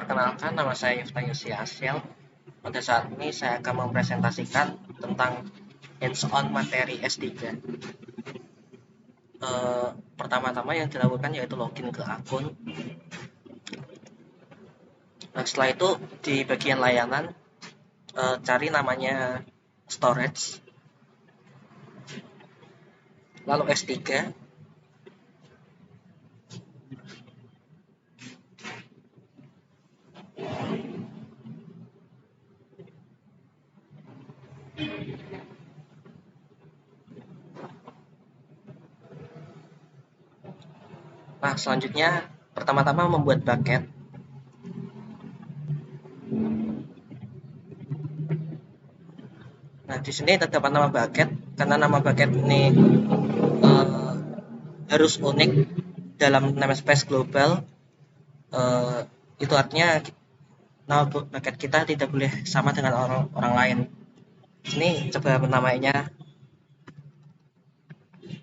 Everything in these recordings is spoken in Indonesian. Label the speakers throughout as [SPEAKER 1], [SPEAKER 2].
[SPEAKER 1] Perkenalkan, nama saya Yufta Yusi Asyel. Pada saat ini saya akan mempresentasikan tentang hands-on materi S3. Pertama-tama yang dilakukan yaitu login ke akun. Nah, setelah itu di bagian layanan cari namanya storage, lalu S3. Nah, selanjutnya pertama-tama membuat bucket. Nah, di sini terdapat nama bucket karena nama bucket ini eh, harus unik dalam namespace global. Eh, itu artinya nama bucket kita tidak boleh sama dengan orang lain. Ini coba menamainya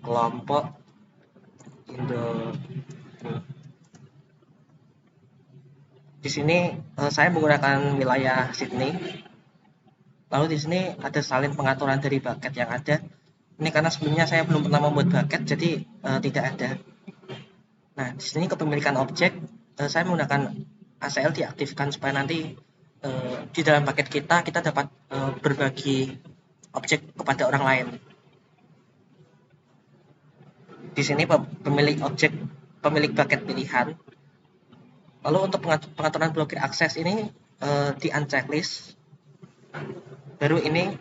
[SPEAKER 1] kelompok Indo. Di sini saya menggunakan wilayah Sydney. Lalu di sini ada salin pengaturan dari bucket yang ada. Ini karena sebelumnya saya belum pernah membuat bucket, jadi tidak ada. Nah, di sini kepemilikan objek, saya menggunakan ACL diaktifkan supaya nanti di dalam bucket kita dapat berbagi objek kepada orang lain. Di sini pemilik objek, pemilik bucket pilihan. Lalu untuk pengaturan blokir akses ini di unchecklist. Baru ini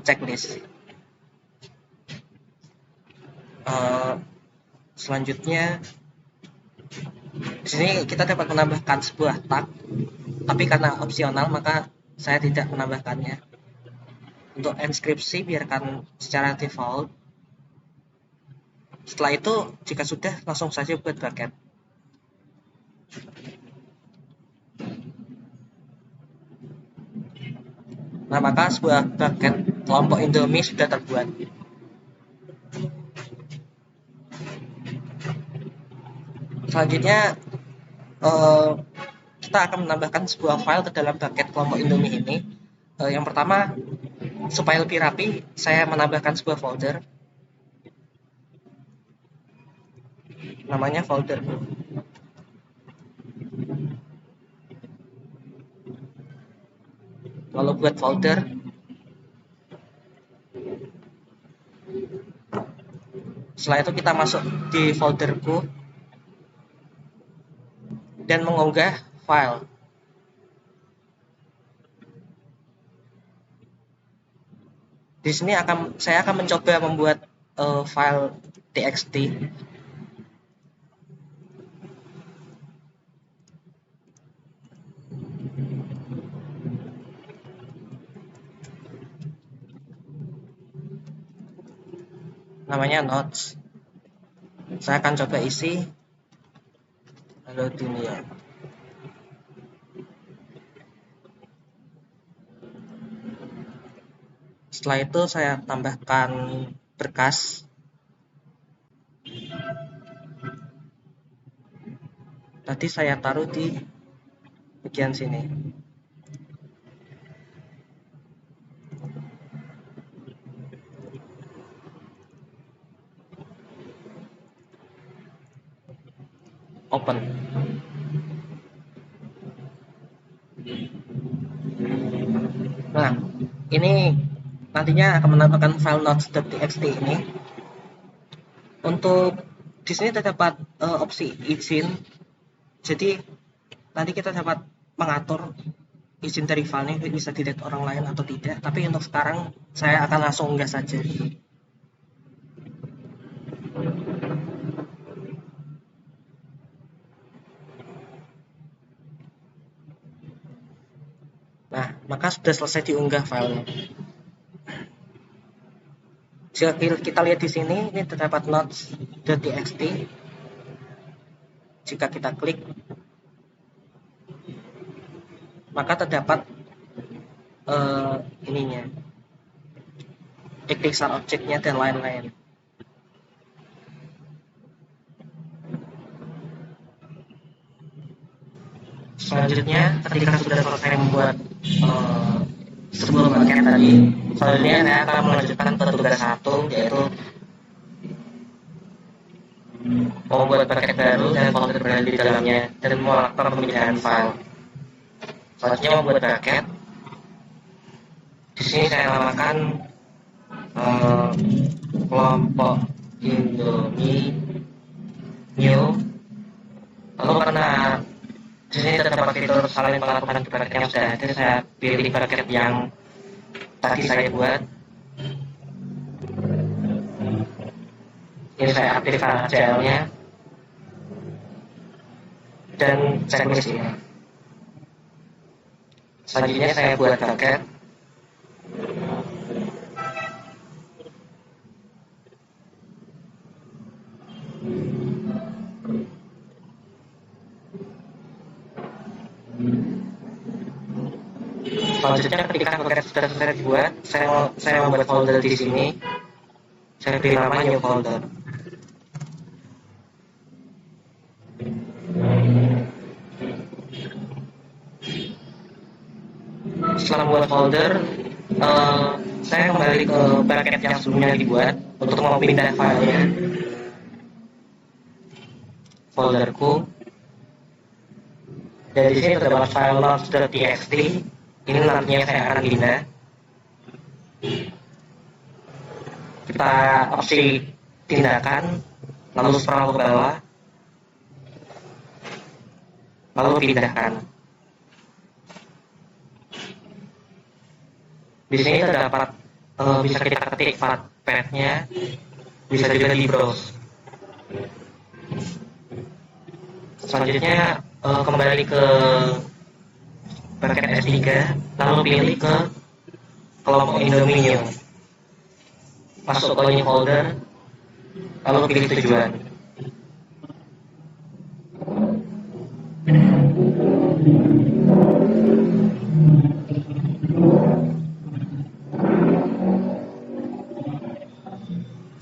[SPEAKER 1] checklist. Selanjutnya di sini kita dapat menambahkan sebuah tag, tapi karena opsional maka saya tidak menambahkannya. Untuk inskripsi biarkan secara default. Setelah itu jika sudah langsung saja buat bucket. Nah, maka sebuah bucket kelompok Indomie sudah terbuat. Selanjutnya kita akan menambahkan sebuah file ke dalam bucket kelompok Indomie ini. Yang pertama, supaya lebih rapi, saya menambahkan sebuah folder. Namanya folder. Lalu buat folder. Setelah itu kita masuk di folderku dan mengunggah file. Di sini saya akan mencoba membuat file txt. Namanya notes. Saya akan coba isi halo dunia. Setelah itu saya tambahkan berkas. Tadi saya taruh di bagian sini. Open. Nah, ini nantinya akan menambahkan file notes.txt ini. Untuk di sini terdapat opsi izin. Jadi nanti kita dapat mengatur izin dari file ini bisa dilihat orang lain atau tidak. Tapi untuk sekarang saya akan langsung unggah saja. Nah, maka sudah selesai diunggah filenya. Jika kita lihat di sini, ini terdapat notes.txt. Jika kita klik, maka terdapat ininya, diksar objeknya dan lain-lain. Selanjutnya, ketika sudah selesai membuat sebuah bucket tadi, selanjutnya saya akan melanjutkan ke tugas satu, yaitu membuat bucket baru dan folder berada di dalamnya dan melakukan pemindahan file. Selanjutnya membuat bucket. Di sini saya namakan kelompok Indomie new. Lalu karena di sini terdapat fitur salin pengaturan bucket yang sudah ada, saya pilih bucket yang tadi saya buat. Ini saya aktifkan HCL-nya dan checklist ini. Selanjutnya saya buat bucket. Selanjutnya ketika bucket sudah selesai dibuat, saya membuat folder di sini. Saya beri nama new folder. Setelah membuat folder, saya kembali ke bucket yang sebelumnya dibuat untuk memindah filenya. Folderku, dan di sini terdapat file notes.txt. Ini nantinya saya akan pindah. Kita opsi tindakan, lalu scroll ke bawah, lalu pindahkan. Di sini terdapat bisa kita ketik path-nya, bisa juga di browse. Selanjutnya kembali ke bucket S3, lalu pilih ke kelompok Indomie new. Masuk ke new folder, lalu pilih tujuan.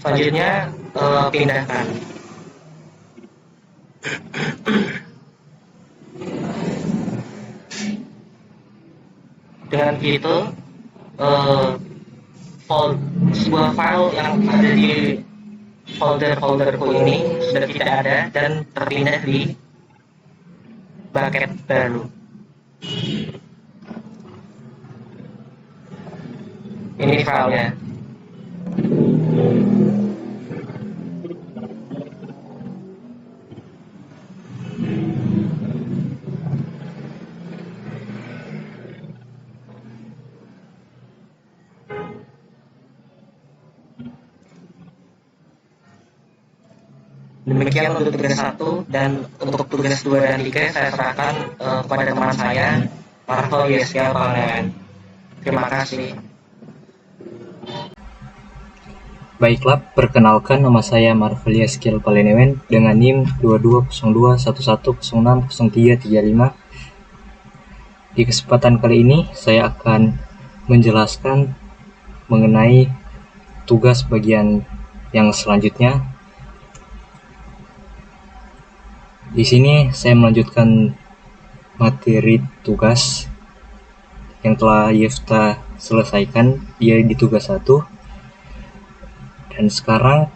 [SPEAKER 1] Selanjutnya pindahkan. Dengan begitu, sebuah file yang ada di folderku ini sudah tidak ada dan terpindah di bucket baru. Ini filenya. Demikian untuk tugas 1, dan untuk tugas 2 dan 3 saya serahkan kepada teman saya, Marvel Yeskia Pangeran. Terima kasih.
[SPEAKER 2] Baiklah, perkenalkan nama saya Marvelia Skill Palenewen dengan NIM 220211060335. Di kesempatan kali ini saya akan menjelaskan mengenai tugas bagian yang selanjutnya. Di sini saya melanjutkan materi tugas yang telah Yefta selesaikan, dia di tugas 1. Dan sekarang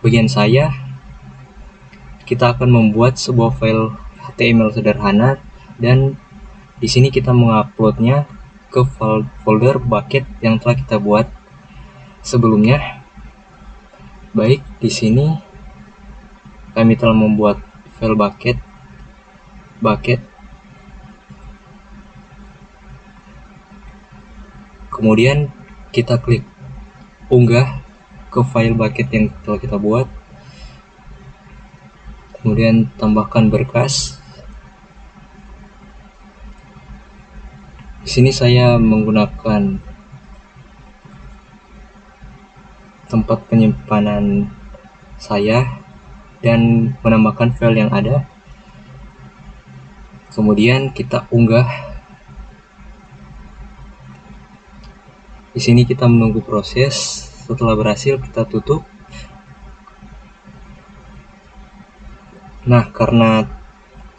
[SPEAKER 2] bagian saya, kita akan membuat sebuah file HTML sederhana, dan di sini kita menguploadnya ke folder bucket yang telah kita buat sebelumnya. Baik, di sini kami telah membuat file bucket. Kemudian kita klik unggah ke file bucket yang telah kita buat. Kemudian tambahkan berkas. Di sini saya menggunakan tempat penyimpanan saya dan menambahkan file yang ada. Kemudian kita unggah. Di sini kita menunggu proses. Setelah berhasil, kita tutup. Nah, karena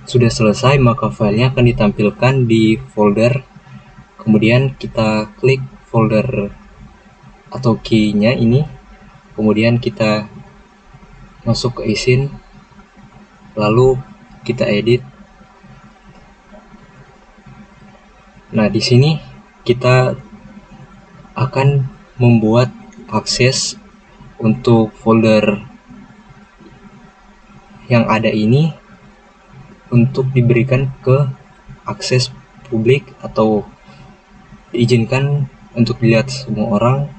[SPEAKER 2] sudah selesai, maka filenya akan ditampilkan di folder. Kemudian kita klik folder atau key-nya ini, kemudian kita masuk ke izin, lalu kita edit. Nah, di sini kita akan membuat akses untuk folder yang ada ini untuk diberikan ke akses publik atau diizinkan untuk dilihat semua orang.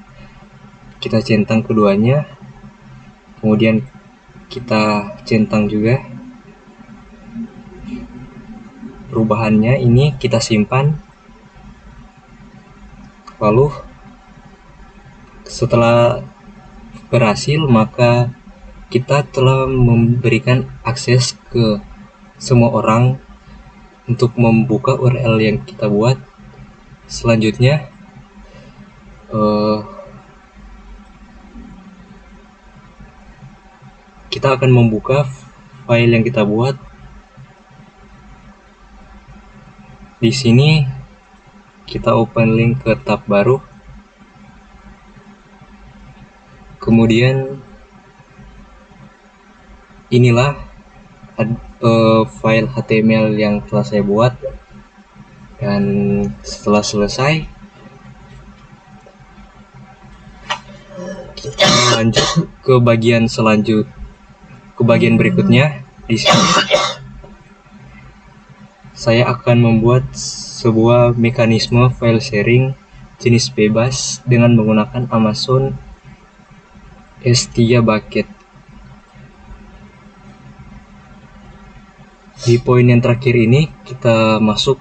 [SPEAKER 2] Kita centang keduanya, kemudian kita centang juga perubahannya, ini kita simpan. Lalu setelah berhasil, maka kita telah memberikan akses ke semua orang untuk membuka URL yang kita buat. Selanjutnya kita akan membuka file yang kita buat. Di sini kita open link ke tab baru. Kemudian inilah file HTML yang telah saya buat. Dan setelah selesai, kita lanjut ke bagian berikutnya. Di sini saya akan membuat sebuah mekanisme file sharing jenis bebas dengan menggunakan Amazon S3 Bucket. Di poin yang terakhir ini kita masuk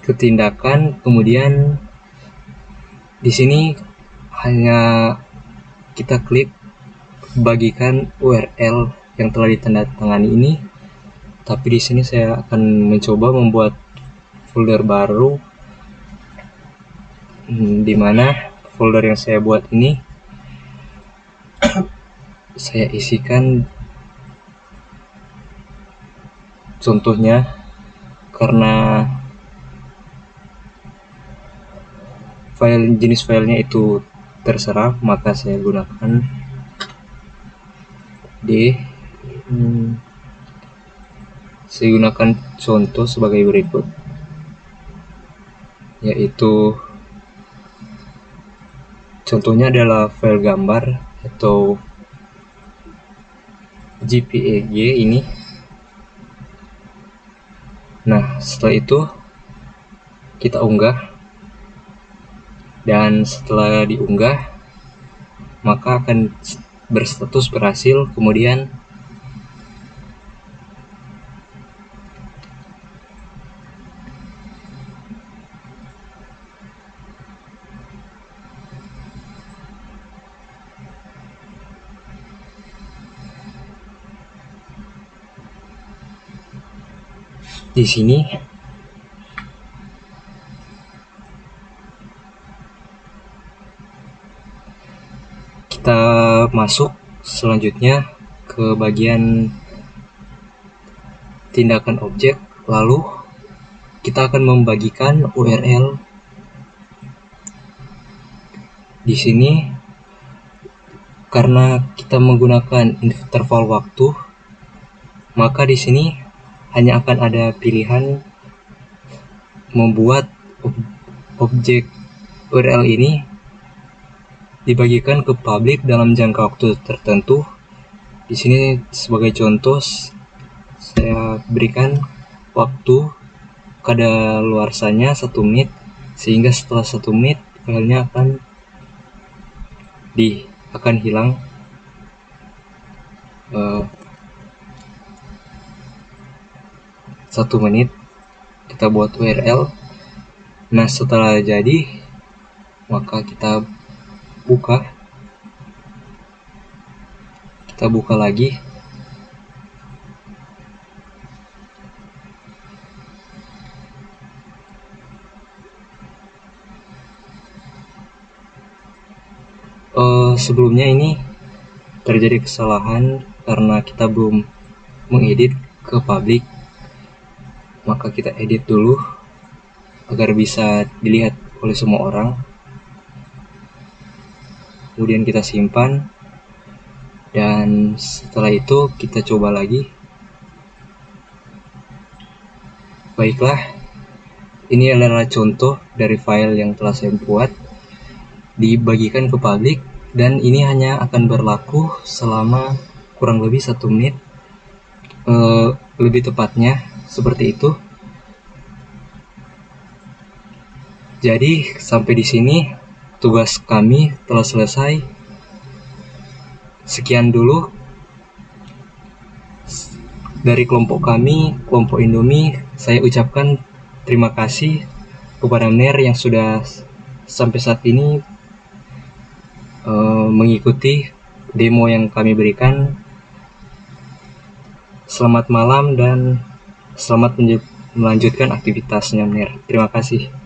[SPEAKER 2] ke tindakan, kemudian di sini hanya kita klik bagikan URL yang telah ditandatangani ini. Tapi di sini saya akan mencoba membuat folder baru, di mana folder yang saya buat ini saya isikan contohnya, karena jenis filenya itu terserah, maka saya gunakan saya gunakan contoh sebagai berikut, yaitu contohnya adalah file gambar atau JPEG ini. Nah, setelah itu kita unggah, dan setelah diunggah maka akan berstatus berhasil. Kemudian di sini kita masuk selanjutnya ke bagian tindakan objek, lalu kita akan membagikan URL. Di sini karena kita menggunakan interval waktu, maka di sini hanya akan ada pilihan membuat objek URL ini dibagikan ke publik dalam jangka waktu tertentu. Di sini sebagai contoh saya berikan waktu kadaluarsanya 1 menit, sehingga setelah 1 menit filenya akan hilang. 1 menit kita buat URL. Nah, setelah jadi maka kita buka lagi. Sebelumnya ini terjadi kesalahan karena kita belum mengedit ke publik, maka kita edit dulu agar bisa dilihat oleh semua orang. Kemudian kita simpan, dan setelah itu kita coba lagi. Baiklah, ini adalah contoh dari file yang telah saya buat, dibagikan ke publik, dan ini hanya akan berlaku selama kurang lebih 1 menit, lebih tepatnya seperti itu. Jadi sampai di sini tugas kami telah selesai. Sekian dulu dari kelompok kami, kelompok Indomie. Saya ucapkan terima kasih kepada Ner yang sudah sampai saat ini mengikuti demo yang kami berikan. Selamat malam dan selamat melanjutkan aktivitasnya, Ner. Terima kasih.